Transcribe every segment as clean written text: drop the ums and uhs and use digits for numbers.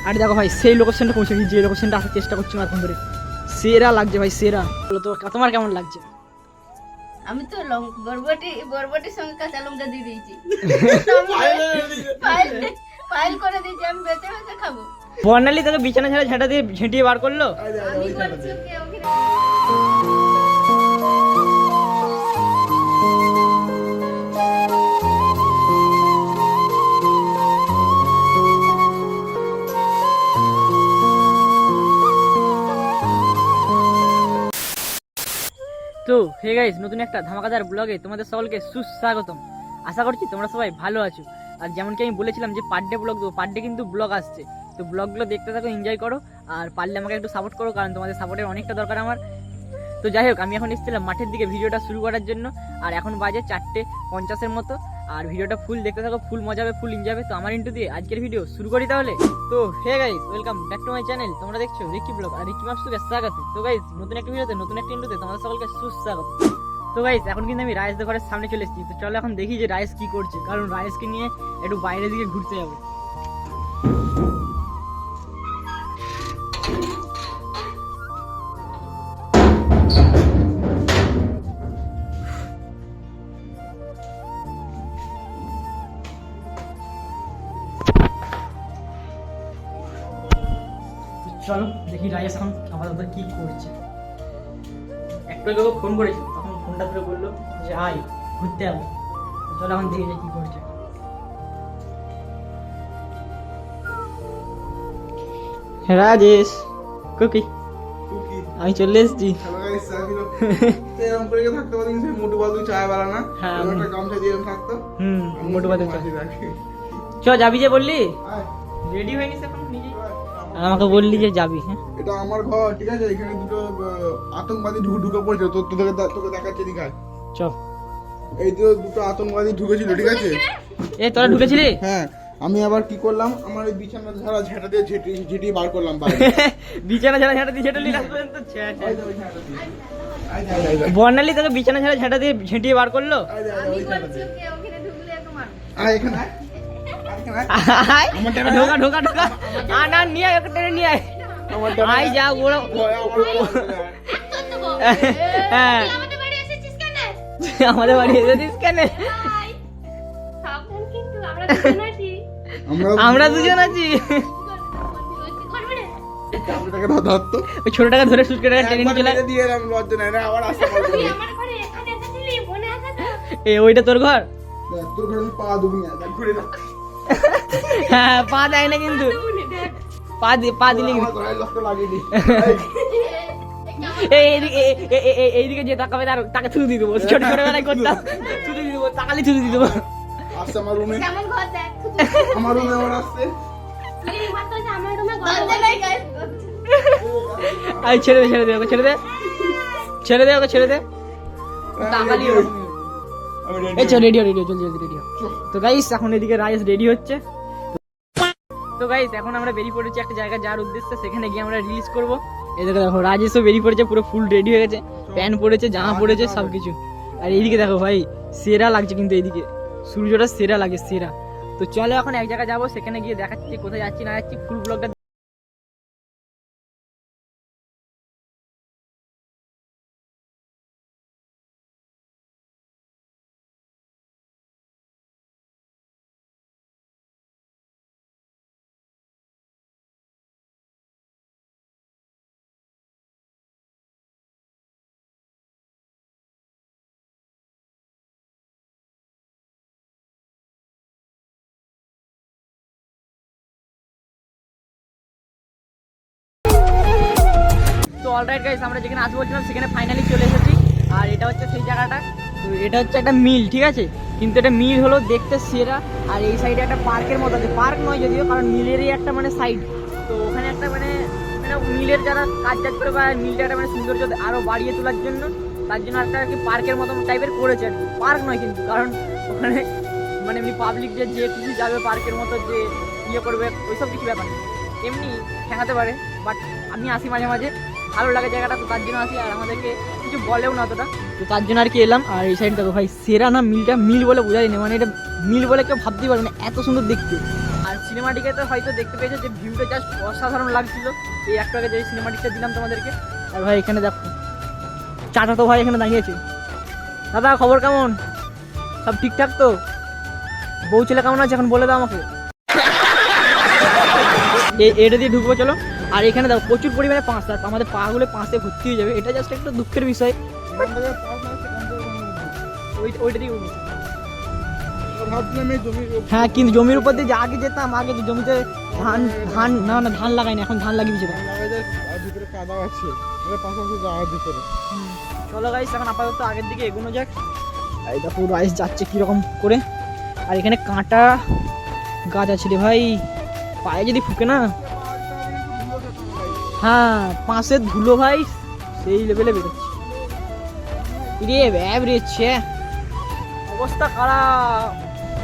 আর দেখো ভাই সেই লোকেশনটা পৌঁছে গেছি, যে লোকেশনটা আসার চেষ্টা করছি এখন ধরে। সেরা লাগছে ভাই, সেরা। বলো তো তোমার কেমন লাগছে? আমি তো বরবটির সঙ্গে কাঁচা লঙ্কা দিয়ে দিয়েছি, ফাইল করে দিয়েছি, আমি বেঁচে বেঁচে খাবো। বর্ণালী তোকে বিছানা ছেড়ে ঝাঁটা দিয়ে ঝেঁটিয়ে বার করলো। আমি করছি ওকে ওখানে। তো হে গাইস, নতুন একটা ধামাকাদার ব্লগে তোমাদের সকলকে সুস্বাগতম। আশা করছি তোমরা সবাই ভালো আছো। আর যেমন কি আমি বলেছিলাম যে পার ডে ব্লগ দেবো, পার ডে কিন্তু ব্লগ আসছে। তো ব্লগগুলো দেখতে থাকো, এনজয় করো, আর পারলে আমাকে একটু সাপোর্ট করো, কারণ তোমাদের সাপোর্টের অনেকটা দরকার আমার। তো যাই হোক, আমি এখন এসেছিলাম মাঠের দিকে ভিডিওটা শুরু করার জন্য। আর এখন বাজে 4:50 মতো। আর ভিডিওটা ফুল দেখতে থাকো, ফুল মজা হবে, ফুল এনজয় হবে। তো আমার ইন্টু দিয়ে আজকের ভিডিও শুরু করি তাহলে। তো hey guys, welcome back to my channel. তোমরা দেখছো রিকি ব্লগ, আর রিকি মাসুকে স্বাগত। তো গাইস, নতুন একটা ভিডিওতে, নতুন একটা ইন্টুতে তোমাদের সকলকে সুস্বাগত। তো গাইস, এখন কিন্তু আমি রায়েশদের ঘরের সামনে চলে এসেছি। তো চলো এখন দেখি যে রায়েশ কি করছে, কারণ রায়েশকে নিয়ে একটু বাইরের দিকে ঘুরতে যাবো। চলো দেখি রায়েশ এখন আপাতত কি করছে। একটু আগে ফোন করেছি, তখন ফোনটা ধরে বললো যে আয় ঘুরতে যাবো। চলো এখন দেখি যে কি করছে। রাজেশ কুকি, আমি চলে এসেছি। চ যাবি যে বললি, রেডি হয়ে নিস এখন নিজে। আমাকে বললি যে যাবি। হ্যাঁ, এটা আমার ঘর, ঠিক আছে? এখানে দুটো আতঙ্কবাদী ঢুকে পড়ছে, তোকে দেখাচ্ছে, দেখায়। চ, এই তো দুটো আতঙ্কবাদী ঢুকেছিল, ঠিক আছে? এ তোরা ঢুকেছিলি? হ্যাঁ, আমি আবার কি করলাম, আমার এই বিছানা ঝাড়া ঝাঁটা দিয়ে ঝেঁটিয়ে বার করলাম বাইরে। বিছানা ঝাড়া ঝাঁটা দিয়ে ঝেঁটে বর্ণালী তোকে বিছানা ঝাড়া ঝাঁটা দিয়ে ঝেঁটিয়ে বার করলো। আমি করছি ওকে ওখানে ঢুকলে তোমার এখানে ঢোকা ঢোকা ঢোকা, না নিয়ে আয়, টেনে নিয়ে আয়। আই যা বড়। হ্যাঁ, আমাদের বাড়ি এসেছিস কেন? আমাদের বাড়ি এসেছিস কেন? সাবধান, কিন্তু আমরা দুজন আছি। আমরা দুজন আছি। করবে না? আপনাকে ধরতো, ওই ছোটটাকে ধরে সুটকেটাকে টেনে নিয়ে চলে আয়। দিয়ে এলাম, লজ্জা নাই না, আবার আসতে পারবো। তুই আমার ঘরে এখানে এসেছিলি, মনে আছে তো? এ ওইটা তোর ঘর? তোর ঘরে আমি পা দুবি না, ঘুরে না। হ্যাঁ, পা দেয় না কিন্তু, পা দিলে কিন্তু। আমার ঘরে লক্ষ্য লাগিয়ে দিই। এইদিকে যে তাকাবে তাকে থুতু দিয়ে দেবো। ছোটবেলায় করতাম, থুতু দিয়ে দেবো, তাকালি থুতু দিয়ে দেবো। আসছে আমার রুমে, কেমন ঘর দেখ? আমার রুমে আবার আসছে। তুই ভাত তো আমার রুমে গন্ধ নাই গাইস। আই ছেড়ে দে, ছেড়ে দে ওকে, ছেড়ে দে, ছেড়ে দে ওকে, ছেড়ে দে। তাকালি এই চল, রেডিও রেডিও, জলদি জলদি রেডিও। তো গাইস, এখন এদিকে রাইস রেডি হচ্ছে। তো গাইস, এখন আমরা বেরিয়ে পড়েছি একটা জায়গা যার উদ্দেশ্যে, সেখানে গিয়ে আমরা রিলিজ করবো। এই দেখো দেখো, রাজেশও বেরিয়ে পড়েছে, পুরো ফুল রেডি হয়ে গেছে, প্যান্ট পরেছে, জামা পরেছে, সবকিছু। আর এইদিকে দেখো ভাই, সেরা লাগছে কিন্তু, এইদিকে সূর্যটা সেরা লাগে, সেরা। তো চলো এখন এক জায়গায় যাবো, সেখানে গিয়ে দেখাচ্ছি কোথায় যাচ্ছি না যাচ্ছি, ফুল ব্লগটা। তো অলরাইট গাইস, আমরা যেখানে আসবো বলছিলাম সেখানে ফাইনালি চলে এসেছি। আর এটা হচ্ছে সেই জায়গাটা। তো এটা হচ্ছে একটা মিল, ঠিক আছে? কিন্তু এটা মিল হলো দেখতে সেরা। আর এই সাইডে একটা পার্কের মতো আছে, পার্ক নয় যদিও, কারণ মিলেরই একটা মানে সাইড। তো ওখানে একটা মানে মানে মিলের যারা কাজ করে, বা মিলটা একটা মানে সৌন্দর্য আরও বাড়িয়ে তোলার জন্য, তার জন্য একটা আর কি পার্কের মতো টাইপের করেছে আর কি। পার্ক নয় কিন্তু, কারণ ওখানে মানে এমনি পাবলিক যে কিছু যাবে পার্কের মতো, যে ইয়ে করবে, ওইসব কিছু ব্যাপার নেই, এমনি ঠেকাতে পারে। বাট আমি আসি মাঝে মাঝে, ভালো লাগে জায়গাটা, তো তার জন্য আসি। আর আমাদেরকে কিছু বলেও না অতটা, তো তার জন্য আর কি এলাম। আর এই সাইড দেখো ভাই, সেরা না মিলটা? মিল বলে বোঝাই না, মানে এটা মিল বলে কেউ ভাবতেই পারবে না, এত সুন্দর দেখতে। আর সিনেমাটিকে তো হয়তো দেখতে পেয়েছো যে ভিউটা জাস্ট অসাধারণ লাগছিল। এই একটু আগে যে সিনেমাটিকটা দিলাম তোমাদেরকে। আর ভাই এখানে দেখো চাচা তো ভাই এখানে দাঁড়িয়েছে। দাদা খবর কেমন? সব ঠিকঠাক তো? বউ ছেলে কেমন আছে এখন বলে দাও আমাকে। এটা দিয়ে ঢুকবো চলো। আর এখানে দেখো প্রচুর পরিমাণে পাঁচ, আর আমাদের পাগুলো পাঁচে ভর্তি হয়ে যাবে। এটা জাস্ট একটা দুঃখের বিষয়। ওইটা দিয়ে উঠবো। হ্যাঁ কিন্তু জমির উপর দিয়ে যে আগে যেতাম, আগে তো জমিতে ধান ধান না না ধান লাগাই না, এখন ধান লাগিয়েছে। চলো গাইস এখন আপাতত আগের দিকে এগোনো যাক। এই দেখো রাইস যাচ্ছে কিরকম করে। আর এখানে কাঁটা গাছ আছে রে ভাই, পায়ে যদি ফুকে না। হ্যাঁ পাশের ধুলো ভাই সেই লেভেলে বেরোচ্ছে। রে বেরোচ্ছে, অবস্থা খারাপ।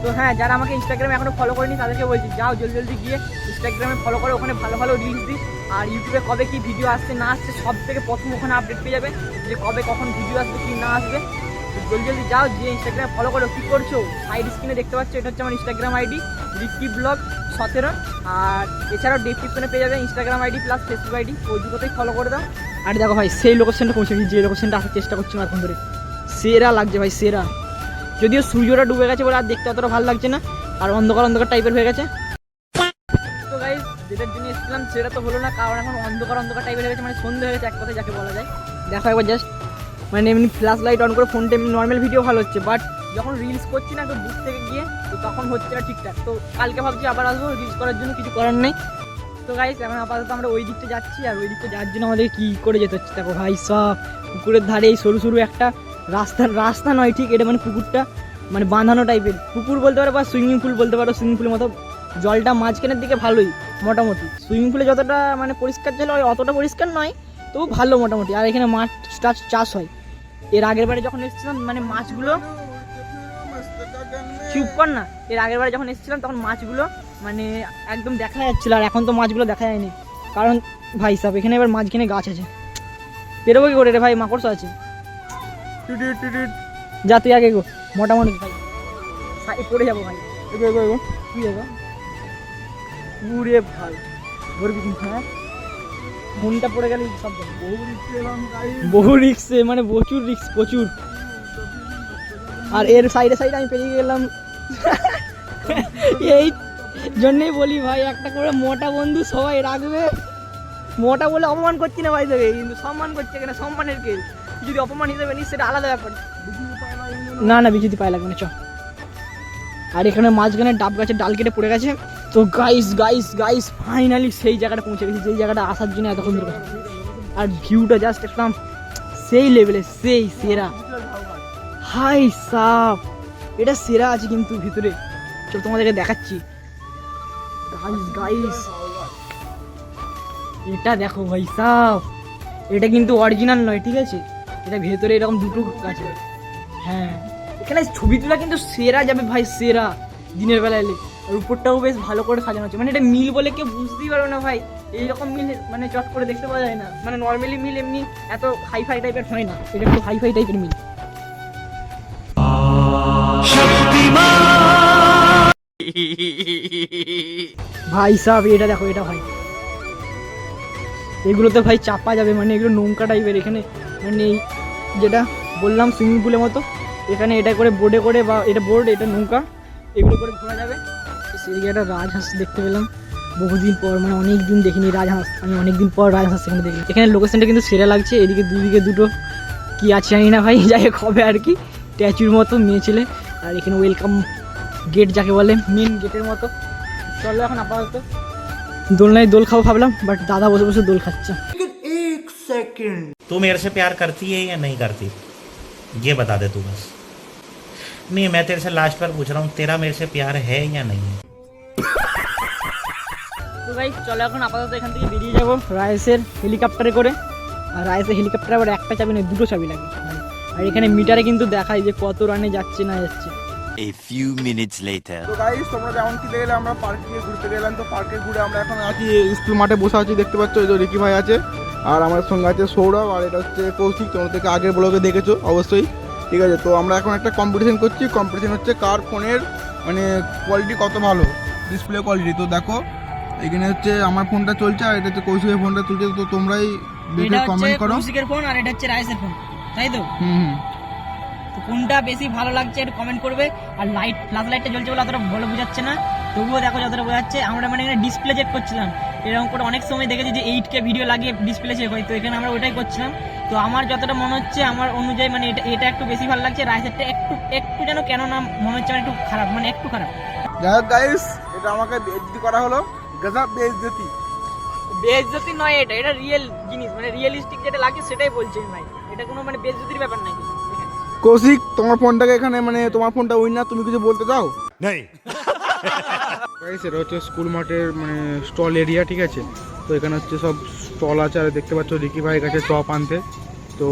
তো হ্যাঁ, যারা আমাকে ইনস্টাগ্রামে এখনো ফলো করেনি তাদেরকে বলছি যাও জলদি জলদি গিয়ে ইনস্টাগ্রামে ফলো করে, ওখানে ভালো ভালো রিলস দিই। আর ইউটিউবে কবে কি ভিডিও আসছে না আসছে সব থেকে প্রথম ওখানে আপডেট পেয়ে যাবে যে কবে কখন ভিডিও আসবে কি না আসবে। জলদি জলদি যাও, যে ইনস্টাগ্রামে ফলো করো। কী করছো? সাইড স্ক্রিনে দেখতে পাচ্ছ, এটা হচ্ছে আমার ইনস্টাগ্রাম আইডি রিকি ব্লগ 17। আর এছাড়াও ডেসক্রিপশনে পেয়ে যাবে Instagram ID plus Facebook ID, ওই দুটোতেই ফলো করে দাও। আর দেখো ভাই সেই লোকেশনটা পৌঁছে গেছি, যে লোকেশনটা আসার চেষ্টা করছি না এখন ধরে। সেরা লাগছে ভাই সেরা। যদিও সূর্যটা ডুবে গেছে বলে আর দেখতে অতটা ভালো লাগছে না, আর অন্ধকার অন্ধকার টাইপের হয়ে গেছে। তো গাইস যেটার জন্য এসেছিলাম সেটা তো হলো না, কারণ এখন অন্ধকার অন্ধকার টাইপের হয়ে গেছে, মানে সন্ধ্যে হয়ে গেছে এক কথায় যাকে বলা যায়। দেখো একবার জাস্ট, মানে এমনি ফ্ল্যাশ লাইট অন করে ফোনটা এমনি নর্মাল ভিডিও ভালো হচ্ছে, বাট যখন রিলস করছি না তো দূর থেকে গিয়ে তো তখন হচ্ছে না ঠিকঠাক। তো কালকে ভাবছি আবার আসবো রিলস করার জন্য, কিছু করার নেই। তো গাইস এখন আপাতত আমরা ওই দিকটা যাচ্ছি, আর ওই দিকটা যাওয়ার জন্য আমাদের কী করে যেতে হচ্ছে দেখো ভাই। সব পুকুরের ধারে এই সরু সরু একটা রাস্তা নয় ঠিক, এটা মানে পুকুরটা মানে বাঁধানো টাইপের পুকুর বলতে পারো বা সুইমিং পুল বলতে পারো। সুইমিং পুলের মতো জলটা মাঝখানের দিকে ভালোই মোটামুটি। সুইমিং পুলে যতটা মানে পরিষ্কার জল হয় অতটা পরিষ্কার নয়, তবু ভালো মোটামুটি। আর এখানে মাছ চাষ হয়। এর আগের বারে যখন এসেছিলাম মানে মাছগুলো চুপ কর না, এর আগের বারে যখন এসেছিলাম তখন মাছগুলো মানে একদম দেখা যাচ্ছিল, আর এখন তো মাছগুলো দেখা যায়নি। কারণ ভাই সাহেব এখানে এবার মাঝখানে গাছ আছে, বেরোবো কি করে রে ভাই, মাকড়সা আছে। যা তুই আগে গো, মোটামুটি ভাই পড়ে যাবো ভাই। তুই এগো পুরে ভাই ধরবি কিন্তু। হ্যাঁ ফোনটা পড়ে গেলে সব বহু রিক্সে, মানে প্রচুর রিক্স প্রচুর। আর এর সাইডে সাইডে আমি পেরিয়ে গেলাম। এই জন্যই বলি ভাই একটা করে মোটা বন্ধু সবাই রাখবে। মোটা বলে অপমান করছি না ভাই তোকে, কিন্তু সম্মান করছে কেন, সম্মানের কে যদি অপমান হিসেবে নিস সেটা আলাদা ব্যাপার। না না বিজুতি পায়ে লাগবে না চ। আর এখানে মাঝখানে ডাব গাছের ডাল কেটে পড়ে গেছে। তো গাইস ফাইনালি সেই জায়গাটা পৌঁছে গেছি, যেই জায়গাটা আসার জন্য এতক্ষণ ধরে। আর ভিউটা জাস্ট একদম সেই লেভেলে, সেই সেরা। হাই সাপ এটা সেরা আছে কিন্তু ভিতরে, চল তোমাদেরকে দেখাচ্ছি। গাইস এটা দেখো ভাই সাপ, এটা কিন্তু অরিজিনাল নয় ঠিক আছে, এটা ভেতরে এরকম দুটো আছে। হ্যাঁ এখানে ছবি তোলা কিন্তু সেরা যাবে ভাই, সেরা দিনের বেলা এলে। আর উপরটাও বেশ ভালো করে সাজানো আছে, মানে এটা মিল বলে কেউ বুঝতেই পারবে না ভাই। এইরকম মিল মানে চট করে দেখতে পাওয়া যায় না, মানে নর্মালি মিল এমনি এত হাইফাই টাইপের হয় না, এটা একটু হাইফাই টাইপের মিল। ভাই সাহেব এটা দেখো, এটা ভাই এগুলোতে ভাই চাপা যাবে, মানে এগুলো নৌকা টাইপের। এখানে মানে এই যেটা বললাম সুইমিং পুলের মতো, এখানে এটা করে বোর্ডে করে বা এটা বোর্ড এটা নৌকা এগুলো করে ঘোরা যাবে। সেদিকে একটা রাজহাঁস দেখতে পেলাম বহুদিন পর, মানে অনেক দিন দেখিনি রাজহাঁস, আমি অনেকদিন পর রাজহাঁস এখানে দেখি। এখানে লোকেশনটা কিন্তু সেরা লাগছে, এদিকে দুদিকে দুটো কি আছে জানি না ভাই, যাই হোক হবে আর কি, স্ট্যাচুর মতো মেয়ে ছেলে। আর এখানে ওয়েলকাম গেট যাকে বলে, মেন গেটের মতো। চলো এখন আপাতত দোলনায় দোল খাবো ভাবলাম, বাট দাদা বসে বসে দোল খাচ্ছে। तू मेरे से प्यार करती है या नहीं करती, ये बता दे तू बस। नहीं मैं तेरे से लास्ट बार पूछ रहा हूँ, तेरा मेरे से प्यार है या नहीं है। তো ভাই চলো এখন আপাতত এখান থেকে বেরিয়ে যাবো রাইসের হেলিকপ্টারে করে। আর রাইসের হেলিকপ্টারে আবার একটা চাবি নয়, দুটো চাবি লাগে। আর এখানে মিটারে কিন্তু দেখায় যে কত রানে যাচ্ছে না যাচ্ছে। A few minutes later. তো গাইস তোমরা যেমন কি দেখলে আমরা পার্কে ঘুরতে গেলাম, তো পার্কে ঘুরে আমরা এখন আছি স্কুল মাঠে বসে আছি, দেখতে পাচ্ছ এই যে রিকি ভাই আছে, আর আমাদের সঙ্গে আছে সৌরভ, আর এটা হচ্ছে কৌশিক। তোমরা থেকে আগের ব্লগে দেখেছো অবশ্যই, ঠিক আছে। তো আমরা এখন একটা কম্পিটিশন করছি, কম্পিটিশন হচ্ছে কার ফোনের মানে কোয়ালিটি কত ভালো। Display quality. তো দেখো এখানে হচ্ছে আমার ফোনটা চলছে আর এটা হচ্ছে কৌশিকের ফোনটা চলছে, তো তোমরাই দেখে এটা হচ্ছে কমেন্ট করো। কৌশিকের ফোন আর এটা হচ্ছে রাইসের ফোন, তাই তো? হুম। তো কোনটা বেশি ভালো লাগছে একটু কমেন্ট করবে। আর লাইট ফ্ল্যাশ লাইটটা জ্বলছে বলে অতটা ভালো বোঝাচ্ছে না, তবুও দেখো যতটা বোঝাচ্ছে। আমরা মানে এখানে ডিসপ্লে চেক করছিলাম, এরকম করে অনেক সময় দেখেছি যে 8K ভিডিও লাগিয়ে ডিসপ্লে চেক হয়, তো এখানে আমরা ওটাই করছিলাম। তো আমার যতটা মনে হচ্ছে আমার অনুযায়ী মানে এটা একটু বেশি ভালো লাগছে, রাইসেরটা একটু যেন কেন না মনে হচ্ছে একটু খারাপ, মানে একটু খারাপ। যাই হোক গাইস, এটা আমাকে বেইজ্জতি করা হলো, গজব বেইজ্জতি। বেইজ্জতি নয়, এটা রিয়েল জিনিস, মানে রিয়েলিস্টিক যেটা লাগে সেটাই বলছি ভাই, এটা কোনো মানে বেইজ্জতির ব্যাপার নাই। কৌশিক তোমার ফোনটাকে এখানে মানে তোমার ফোনটা উইনার, তুমি কিছু বলতে চাও? नहीं গাইস এটা হচ্ছে স্কুল মাঠের মানে স্টল এরিয়া, ঠিক আছে? তো এখানে হচ্ছে সব স্টল আছে আর দেখতে পাচ্ছ রিকি ভাইয়ের কাছে চপ আনতে। তো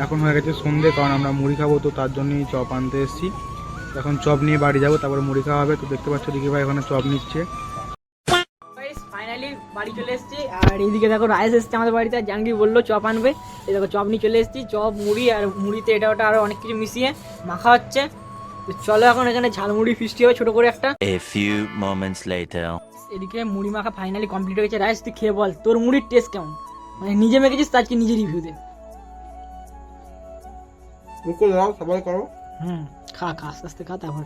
এখন হয়ে গেছে সন্ধে, কারণ আমরা মুড়ি খাবো, তো তার জন্যই চপ আনতে এসেছি। এখন চপ নিয়ে বাড়ি যাবো, তারপরে মুড়ি খাওয়া হবে। তো দেখতে পাচ্ছ রিকি ভাই ওখানে চপ নিচ্ছে। ফাইনালি বাড়ি চলে এসেছি, আর এইদিকে দেখো রাইস এসছে আমাদের বাড়িতে, আর জাহাঙ্গীর বললো চপ আনবে, এই দেখো চপ নিয়ে চলে এসেছি। চপ মুড়ি আর মুড়িতে এটা ওটা আরো অনেক কিছু মিশিয়ে মাখা হচ্ছে। তো চলো এখন এখানে ঝালমুড়ি ফিস্টি হবে ছোট করে একটা। A few moments later. এদিকে মুড়ি মাখা ফাইনালি কমপ্লিট হয়ে গেছে। রাইস তুই খেয়ে বল তোর মুড়ির টেস্ট কেমন, মানে নিজে মেখেছিস তো আজকে নিজে রিভিউ দে। মুখে দাও, সবাই করো। খা আস্তে আস্তে খা তারপর।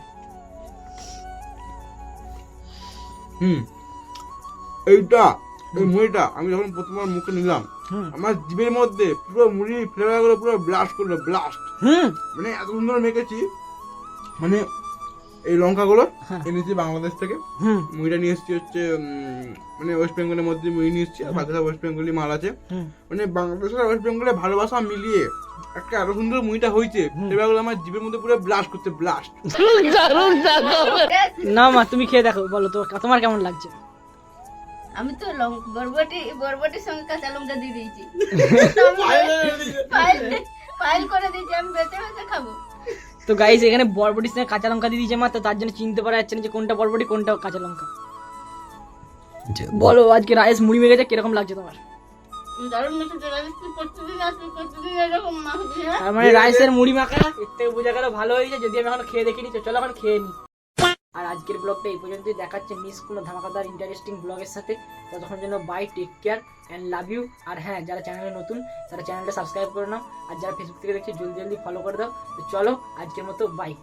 এইটা এই মুড়িটা আমি যখন প্রথমবার মুখে নিলাম, আমার জিভের মধ্যে পুরো মুড়ি ফ্লেভার গুলো পুরো ব্লাস্ট করলো, ব্লাস্ট। মানে এত সুন্দর মেখেছি, মানে এই লঙ্কাগুলো এনেছি বাংলাদেশ থেকে। মুড়িটা নিয়ে এসেছি হচ্ছে মানে ওয়েস্ট বেঙ্গলের মধ্যে মুড়ি নিয়ে এসেছি, আর বাকি সব ওয়েস্ট বেঙ্গলি মাল আছে। মানে বাংলাদেশ আর ওয়েস্ট বেঙ্গলের ভালোবাসা মিলিয়ে একটা এত সুন্দর মুড়িটা হয়েছে, ফ্লেভারগুলো আমার জিভের মধ্যে পুরো ব্লাস্ট করছে, ব্লাস্ট। না মা তুমি খেয়ে দেখো, বলো তোমার কেমন লাগছে? আমি তো বরবটির সঙ্গে কাঁচা লঙ্কা দিয়ে দিয়েছি, ফাইল করে দিয়েছি, আমি বেঁচে বেঁচে খাবো। তো গাইস এখানে বরবটির সঙ্গে কাঁচা লঙ্কা দিয়ে দিয়েছে মা, তো তার জন্য চিনতে পারা যাচ্ছে না যে কোনটা বরবটি কোনটা কাঁচা লঙ্কা। বলো আজকে রাইস মুড়ি মেখেছে কিরকম লাগছে তোমার? দারুণ মেখেছে, প্রতিদিন আসবি, প্রতিদিন এরকম মাখবি। তার মানে রাইসের মুড়ি মাখা এর থেকে বোঝা গেল ভালো হয়েছে, যদি আমি এখন খেয়ে দেখিনি। তো চলো এখন খেয়ে নিই। আর আজকের ব্লগটা এই পর্যন্তই, দেখাচ্ছে মিস কোনো ধামাকাদার ইন্টারেস্টিং ব্লগের সাথে। ততক্ষণ জন্য bye, take care and love you. আর হ্যাঁ, যারা চ্যানেলে নতুন তারা চ্যানেলটা সাবস্ক্রাইব করে নাও, আর যারা ফেসবুক থেকে দেখছে জলদি ফলো করে দাও। তো চলো আজকের মতো বাই।